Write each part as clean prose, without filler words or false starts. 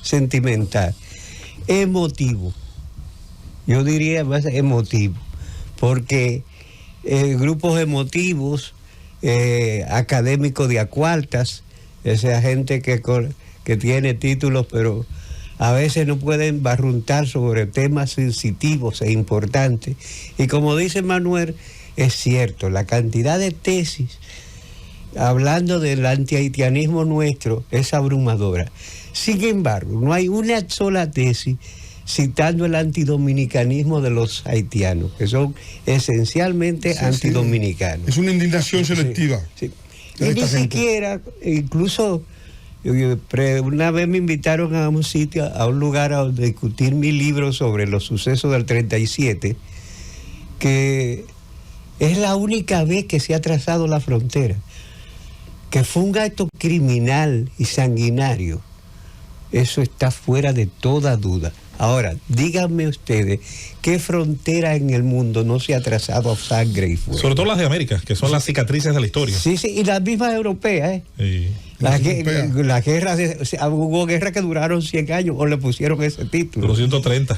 sentimental, emotivo. Yo diría más emotivo, porque grupos emotivos, académicos de a cuartas, esa gente que tiene títulos, pero a veces no pueden barruntar sobre temas sensitivos e importantes. Y como dice Manuel, es cierto, la cantidad de tesis hablando del antihaitianismo nuestro es abrumadora. Sin embargo, no hay una sola tesis citando el antidominicanismo de los haitianos, que son esencialmente antidominicanos. Es una indignación selectiva. Sí. Y ni siquiera, incluso una vez me invitaron a un sitio, a un lugar a discutir mi libro sobre los sucesos del 37, que es la única vez que se ha trazado la frontera, que fue un acto criminal y sanguinario. Eso está fuera de toda duda. Ahora, díganme ustedes, ¿qué frontera en el mundo no se ha trazado a sangre y fuego? Sobre todo las de América, que son las cicatrices de la historia. Sí, y las mismas europeas, Sí. La guerra, hubo guerras que duraron 100 años, o le pusieron ese título. Los 130.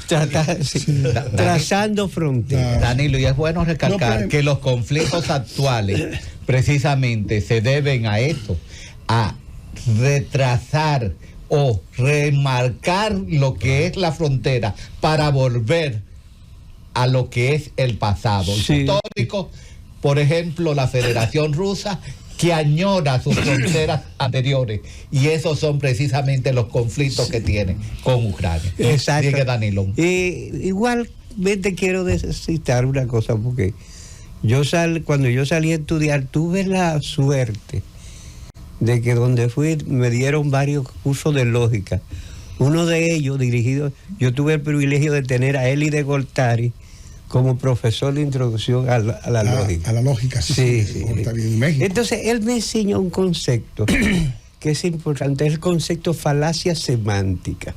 Trazando fronteras. Danilo, y es bueno recalcar que los conflictos actuales precisamente se deben a esto, a retrasar o remarcar lo que es la frontera para volver a lo que es el pasado histórico. Por ejemplo, la Federación Rusa, que añora sus fronteras anteriores, y esos son precisamente los conflictos que tiene con Ucrania. Exacto. Sigue, Danilo. Igualmente quiero citar una cosa, porque cuando yo salí a estudiar tuve la suerte de que donde fui me dieron varios cursos de lógica. Uno de ellos dirigido, yo tuve el privilegio de tener a Eli de Goltari como profesor de introducción a la lógica. A la lógica, sí. Entonces, él me enseñó un concepto que es importante, es el concepto falacia semántica.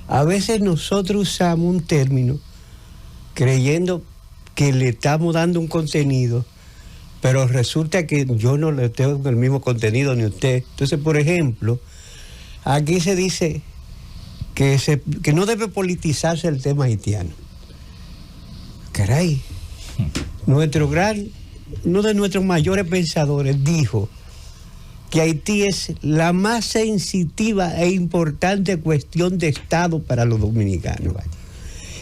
A veces nosotros usamos un término creyendo que le estamos dando un contenido, pero resulta que yo no le tengo el mismo contenido ni usted. Entonces, por ejemplo, aquí se dice que no debe politizarse el tema haitiano. Caray, uno de nuestros mayores pensadores dijo que Haití es la más sensitiva e importante cuestión de Estado para los dominicanos.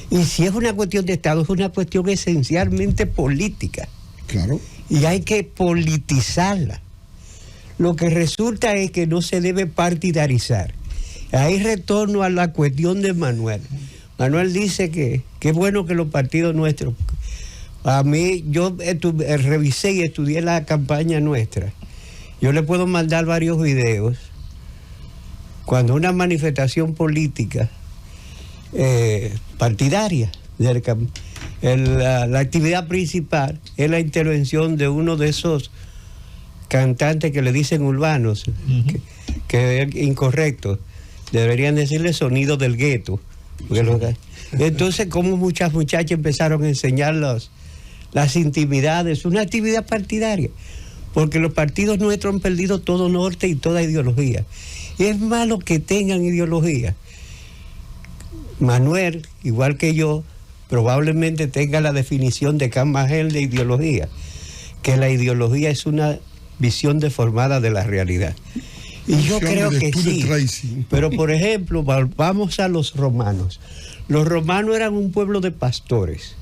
Y si es una cuestión de Estado, es una cuestión esencialmente política. Claro. Y hay que politizarla. Lo que resulta es que no se debe partidarizar. Ahí retorno a la cuestión de Manuel. Manuel dice que es bueno que los partidos nuestros... A mí, yo revisé y estudié la campaña nuestra. Yo le puedo mandar varios videos. Cuando una manifestación política partidaria, la actividad principal es la intervención de uno de esos cantantes que le dicen urbanos, que es incorrecto. Deberían decirle sonido del gueto. Entonces, como muchas muchachas empezaron a enseñar las intimidades, una actividad partidaria, porque los partidos nuestros han perdido todo norte y toda ideología. Y es malo que tengan ideología. Manuel, igual que yo, probablemente tenga la definición de Camagel de ideología, que la ideología es una visión deformada de la realidad. Y yo creo que sí. Pero, por ejemplo, vamos a los romanos. Los romanos eran un pueblo de pastores,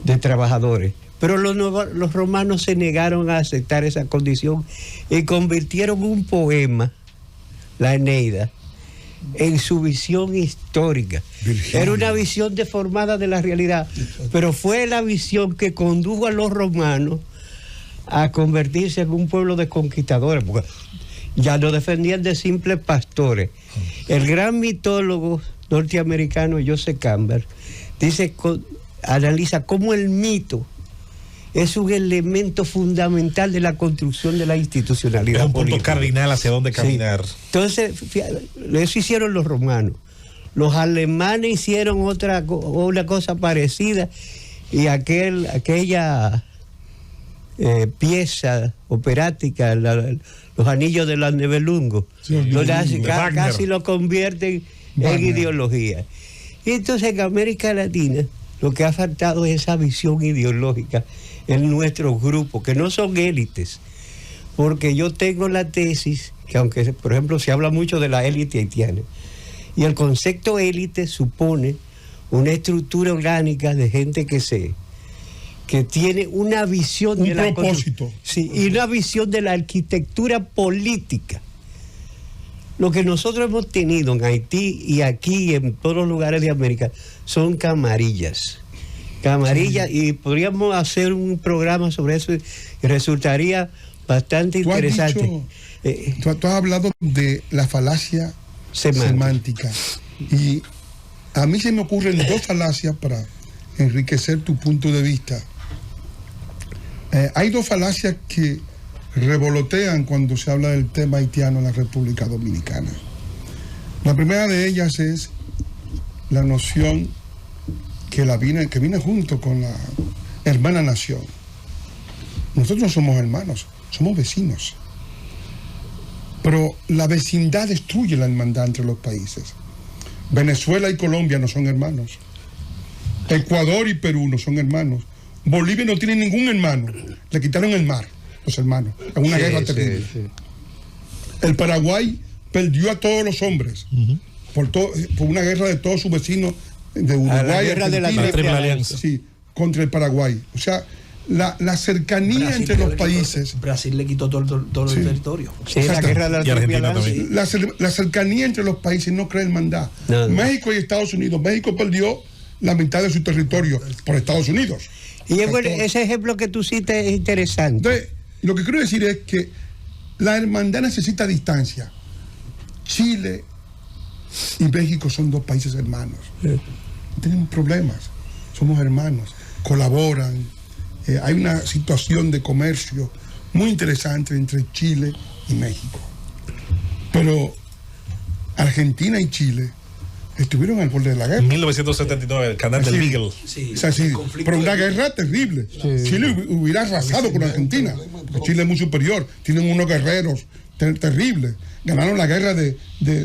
de trabajadores. Pero los romanos se negaron a aceptar esa condición y convirtieron un poema, la Eneida, en su visión histórica. Virginia. Era una visión deformada de la realidad, pero fue la visión que condujo a los romanos a convertirse en un pueblo de conquistadores, porque ya no defendían de simples pastores. El gran mitólogo norteamericano Joseph Campbell analiza cómo el mito es un elemento fundamental de la construcción de la institucionalidad. Es un punto política cardinal hacia dónde caminar. Sí. Entonces, eso hicieron los romanos. Los alemanes hicieron una cosa parecida, y aquella pieza operática, los anillos de la Nibelungo, casi lo convierten en ideología. Y entonces en América Latina lo que ha faltado es esa visión ideológica en nuestros grupos, que no son élites, porque yo tengo la tesis, que aunque por ejemplo se habla mucho de la élite haitiana, y el concepto élite supone una estructura orgánica de gente que tiene una visión un de la propósito. Sí, y una visión de la arquitectura política. Lo que nosotros hemos tenido en Haití y aquí en todos los lugares de América son camarillas. Camarillas, sí. Y podríamos hacer un programa sobre eso y resultaría bastante interesante. Tú has hablado de la falacia semántica. Y a mí se me ocurren dos falacias para enriquecer tu punto de vista. Hay dos falacias que revolotean cuando se habla del tema haitiano en la República Dominicana. La primera de ellas es la noción que viene junto con la hermana nación. Nosotros no somos hermanos, somos vecinos. Pero la vecindad destruye la hermandad entre los países. Venezuela y Colombia no son hermanos. Ecuador y Perú no son hermanos. Bolivia no tiene ningún hermano. Le quitaron el mar, los hermanos, en una guerra terrible. Sí. El Paraguay perdió a todos los hombres por una guerra de todos sus vecinos de Uruguay, la guerra de la Triple Alianza. Sí, contra el Paraguay. O sea, la cercanía Brasil entre los países. Brasil le quitó todo el territorio. Sí, la guerra de la Triple Alianza. La cercanía entre los países no crea hermandad. No. México y Estados Unidos. México perdió la mitad de su territorio por Estados Unidos. Y ese ejemplo que tú citas es interesante. Entonces, lo que quiero decir es que la hermandad necesita distancia. Chile y México son dos países hermanos. No tenemos problemas. Somos hermanos. Colaboran. Hay una situación de comercio muy interesante entre Chile y México. Pero Argentina y Chile estuvieron al borde de la guerra. En 1979, el canal del Beagle. Sí, o sea, sí, pero una guerra terrible. Sí. Chile hubiera arrasado con Argentina, porque Chile es muy superior. Tienen unos guerreros terribles. Ganaron la guerra de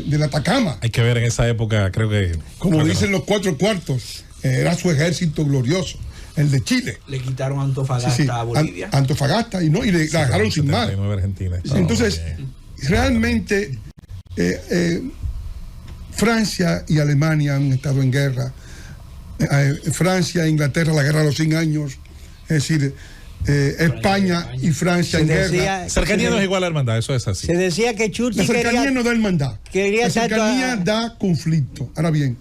la Atacama. Hay que ver en esa época, creo que... Como dicen los 4 cuartos, era su ejército glorioso, el de Chile. Le quitaron Antofagasta a Bolivia. Antofagasta y le dejaron sin mar. Argentina. Entonces, realmente... Francia y Alemania han estado en guerra. Francia e Inglaterra, la guerra de los 100 años. Es decir, España y Francia en guerra. Cercanía no es igual a hermandad, eso es así. Se decía que Churchill la cercanía no da hermandad. La cercanía da conflicto. Ahora bien,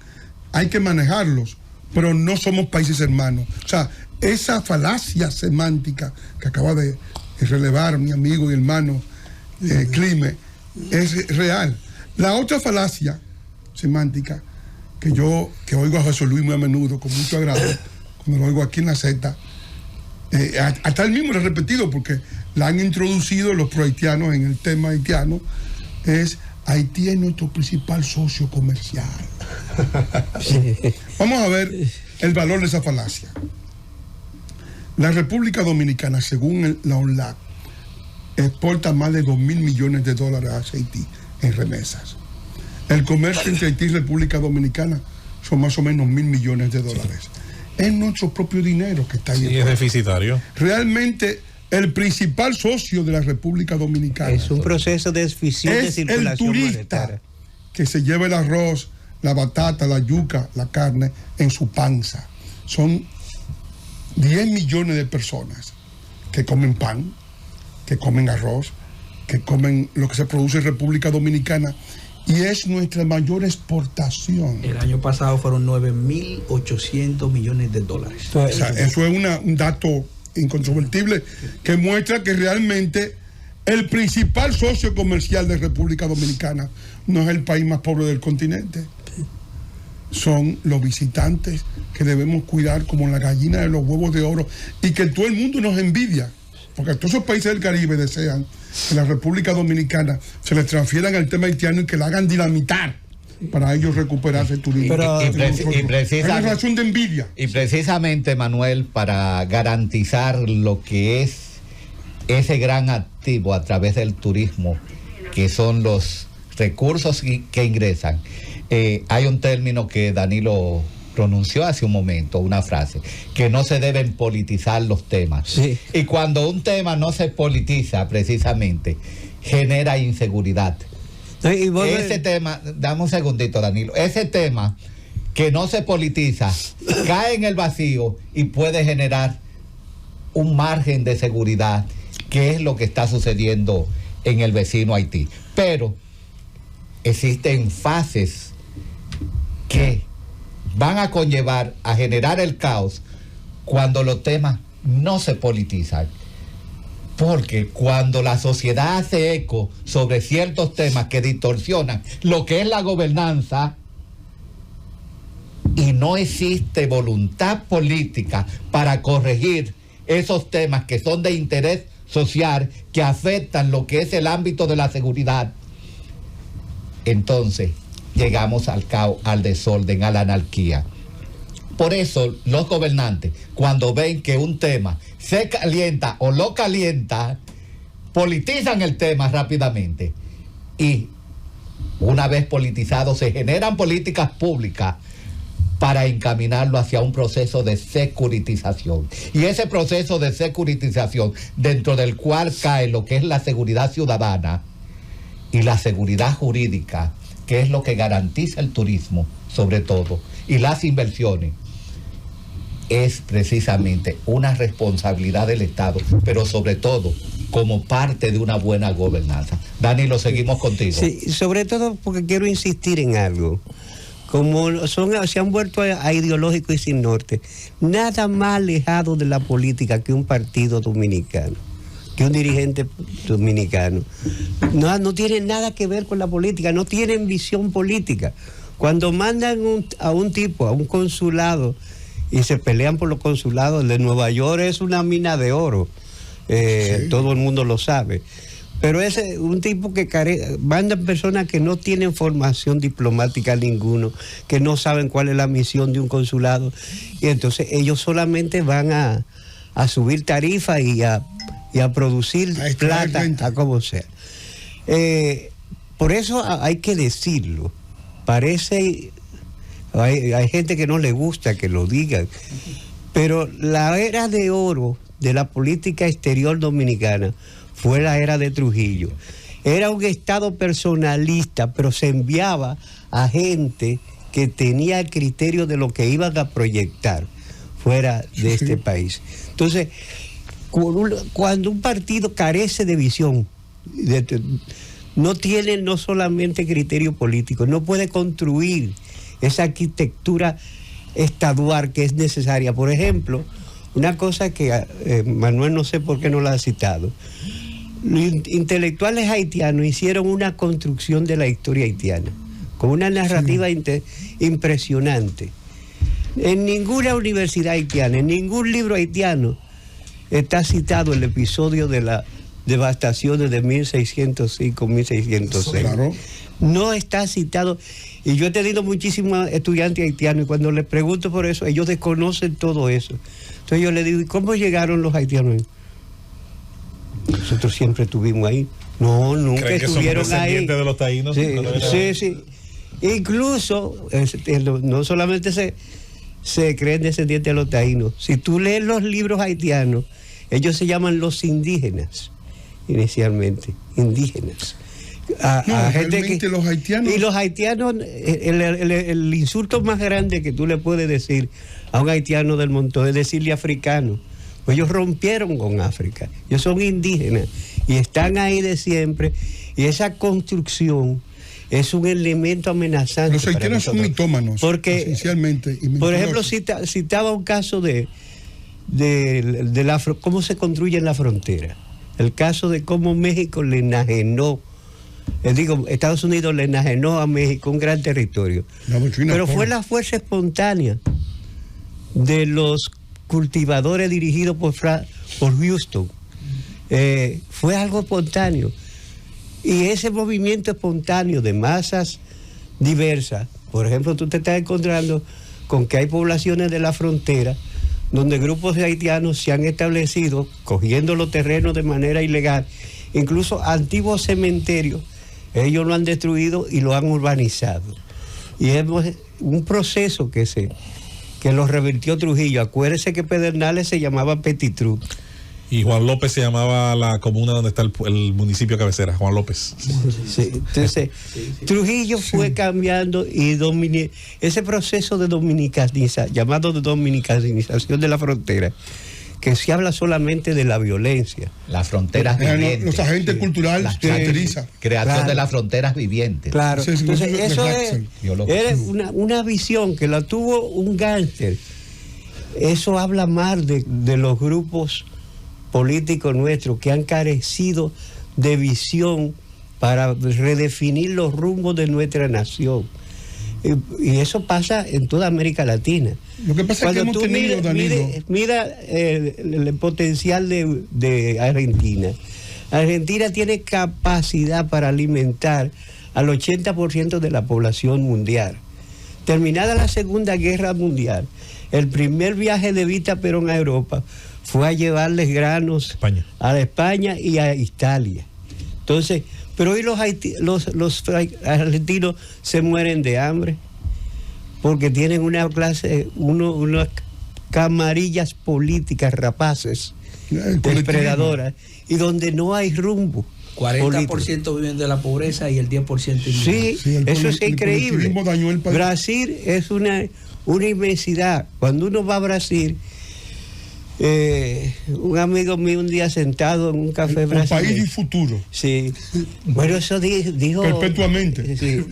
hay que manejarlos, pero no somos países hermanos. O sea, esa falacia semántica que acaba de relevar mi amigo y hermano Clime es real. La otra falacia semántica que oigo a José Luis muy a menudo con mucho agrado cuando lo oigo aquí en la Z, hasta él mismo lo ha repetido porque la han introducido los pro-haitianos en el tema haitiano, es Haití es nuestro principal socio comercial. Vamos a ver el valor de esa falacia. La República Dominicana, según la ONLAC, exporta más de $2.000 millones a Haití en remesas. El comercio entre Haití y República Dominicana son más o menos $1.000 millones. Es nuestro propio dinero que está ahí. Sí, es deficitario. Realmente, el principal socio de la República Dominicana es un proceso de eficiente circulación el turista monetaria, que se lleva el arroz, la batata, la yuca, la carne en su panza. Son 10 millones de personas que comen pan, que comen arroz, que comen lo que se produce en República Dominicana. Y es nuestra mayor exportación. El año pasado fueron $9.800 millones. O sea, eso es un dato incontrovertible que muestra que realmente el principal socio comercial de República Dominicana no es el país más pobre del continente. Son los visitantes que debemos cuidar como la gallina de los huevos de oro y que todo el mundo nos envidia. Porque todos esos países del Caribe desean que la República Dominicana se les transfieran el tema haitiano y que la hagan dinamitar para ellos recuperarse el turismo. Hay una relación de envidia. Y precisamente, Manuel, para garantizar lo que es ese gran activo a través del turismo, que son los recursos que ingresan. Hay un término que Danilo pronunció hace un momento, una frase, que no se deben politizar los temas. Sí. Y cuando un tema no se politiza, precisamente, genera inseguridad. Ese tema, dame un segundito, Danilo, ese tema que no se politiza, cae en el vacío y puede generar un margen de seguridad, que es lo que está sucediendo en el vecino Haití. Pero existen fases que van a conllevar a generar el caos cuando los temas no se politizan. Porque cuando la sociedad hace eco sobre ciertos temas que distorsionan lo que es la gobernanza y no existe voluntad política para corregir esos temas que son de interés social, que afectan lo que es el ámbito de la seguridad, entonces llegamos al caos, al desorden, a la anarquía. Por eso los gobernantes, cuando ven que un tema se calienta o lo calienta, politizan el tema rápidamente. Y una vez politizado, se generan políticas públicas para encaminarlo hacia un proceso de securitización. Y ese proceso de securitización, dentro del cual cae lo que es la seguridad ciudadana y la seguridad jurídica, que es lo que garantiza el turismo, sobre todo, y las inversiones, es precisamente una responsabilidad del Estado, pero sobre todo como parte de una buena gobernanza. Danilo, seguimos contigo. Sí, sobre todo porque quiero insistir en algo. Como se han vuelto a ideológicos y sin norte, nada más alejado de la política que un partido dominicano, que un dirigente dominicano. No tienen nada que ver con la política, no tienen visión política. Cuando mandan a un tipo a un consulado y se pelean por los consulados, el de Nueva York es una mina de oro, sí. Todo el mundo lo sabe. Pero es un tipo que mandan personas que no tienen formación diplomática ninguno, que no saben cuál es la misión de un consulado, y entonces ellos solamente van a subir tarifas y a producir plata, a como sea. Por eso hay que decirlo. Parece, hay gente que no le gusta que lo digan, pero la era de oro de la política exterior dominicana fue la era de Trujillo. Era un Estado personalista, pero se enviaba a gente que tenía el criterio de lo que iban a proyectar fuera de este país. Entonces, cuando un partido carece de visión, no tiene no solamente criterio político, no puede construir esa arquitectura estadual que es necesaria. Por ejemplo, una cosa que Manuel no sé por qué no la ha citado. Los intelectuales haitianos hicieron una construcción de la historia haitiana, con una narrativa impresionante. En ninguna universidad haitiana, en ningún libro haitiano, está citado el episodio de las devastaciones de 1605, 1606. Claro. No está citado. Y yo he tenido muchísimos estudiantes haitianos y cuando les pregunto por eso, ellos desconocen todo eso. Entonces yo les digo, ¿y cómo llegaron los haitianos? Nosotros siempre estuvimos ahí. No, nunca estuvieron ahí. De los taínos, sí. Incluso, no solamente se creen descendientes de los taínos. Si tú lees los libros haitianos, ellos se llaman los indígenas, inicialmente, indígenas. Gente los haitianos. Y los haitianos, el insulto más grande que tú le puedes decir a un haitiano del montón es decirle africano. Pues ellos rompieron con África, ellos son indígenas y están ahí de siempre, y esa construcción es un elemento amenazante. Los haitianos son mitómanos, porque, esencialmente. Por ejemplo, citaba un caso de cómo se construye en la frontera, el caso de cómo México le enajenó, Estados Unidos le enajenó a México un gran territorio, pero fue la fuerza espontánea de los cultivadores dirigidos por Houston. Fue algo espontáneo, y ese movimiento espontáneo de masas diversas, por ejemplo, tú te estás encontrando con que hay poblaciones de la frontera donde grupos de haitianos se han establecido, cogiendo los terrenos de manera ilegal, incluso antiguos cementerios, ellos lo han destruido y lo han urbanizado. Y es un proceso que lo revirtió Trujillo. Acuérdese que Pedernales se llamaba Petitru. Y Juan López se llamaba la comuna donde está el municipio cabecera, Juan López. Sí, entonces, Trujillo fue cambiando y ese proceso de llamado de dominicanización de la frontera, que se habla solamente de la violencia. Las fronteras vivientes. Los agentes culturales se caracteriza. Creación de las fronteras vivientes. Claro, entonces eso es una visión que la tuvo un gángster. Eso habla mal de los grupos políticos nuestros que han carecido de visión para redefinir los rumbos de nuestra nación. Y eso pasa en toda América Latina. Lo que pasa es que hemos tenido, Danilo... Mira el potencial de Argentina. Argentina tiene capacidad para alimentar al 80% de la población mundial. Terminada la Segunda Guerra Mundial, el primer viaje de Evita Perón a Europa fue a llevarles granos a España y a Italia. Entonces, pero hoy los argentinos se mueren de hambre porque tienen unas camarillas políticas rapaces, depredadoras, y donde no hay rumbo. 40% viven de la pobreza y el 10% sí, eso es increíble. Brasil es una inmensidad. Cuando uno va a Brasil, un amigo mío un día sentado en un café brasileño. País y futuro. Sí. Bueno, eso dijo perpetuamente. Sí.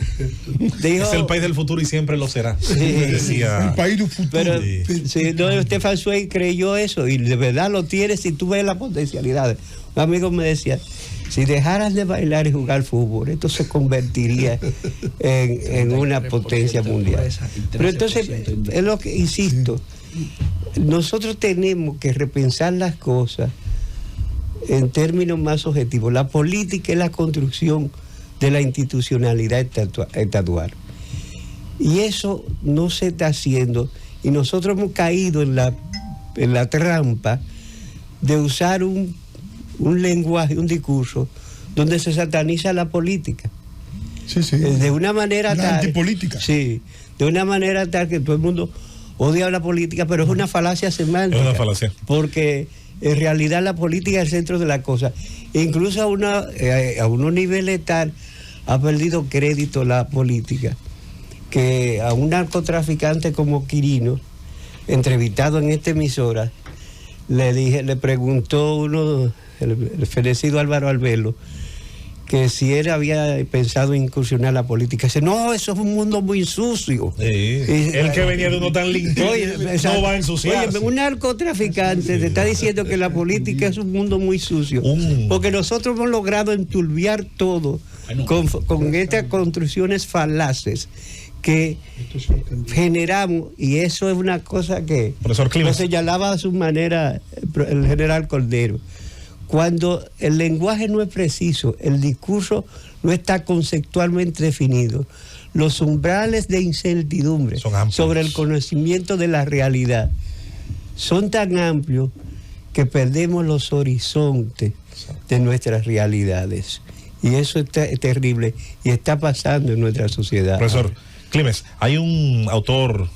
Dijo, es el país del futuro y siempre lo será. Sí. Decía. El país del futuro. Pero sí, no, Stefan Zweig creyó eso y de verdad lo tiene si tú ves las potencialidades. Un amigo me decía, si dejaras de bailar y jugar fútbol, esto se convertiría en una potencia mundial. Pero entonces, es lo que insisto, nosotros tenemos que repensar las cosas en términos más objetivos. La política es la construcción de la institucionalidad estatal. Y eso no se está haciendo. Y nosotros hemos caído en la trampa de usar un lenguaje, un discurso, donde se sataniza la política. Sí, sí. De una manera la tal. Antipolítica. Sí, de una manera tal que todo el mundo odia la política, pero es una falacia semántica. Es una falacia. Porque en realidad la política es el centro de la cosa. Incluso a unos niveles tal ha perdido crédito la política, que a un narcotraficante como Quirino, entrevistado en esta emisora, le preguntó el fenecido Álvaro Albelo, que si él había pensado incursionar en la política. Dice, no, eso es un mundo muy sucio. Sí. El que venía de uno tan limpio no va a ensuciarse. Oye, un narcotraficante te está diciendo que la política es un mundo muy sucio. Porque nosotros hemos logrado enturbiar todo con estas construcciones falaces que generamos, y eso es una cosa que lo señalaba a su manera el general Cordero. Cuando el lenguaje no es preciso, el discurso no está conceptualmente definido, los umbrales de incertidumbre sobre el conocimiento de la realidad son tan amplios que perdemos los horizontes de nuestras realidades. Y eso es terrible y está pasando en nuestra sociedad. Profesor Climes, hay un autor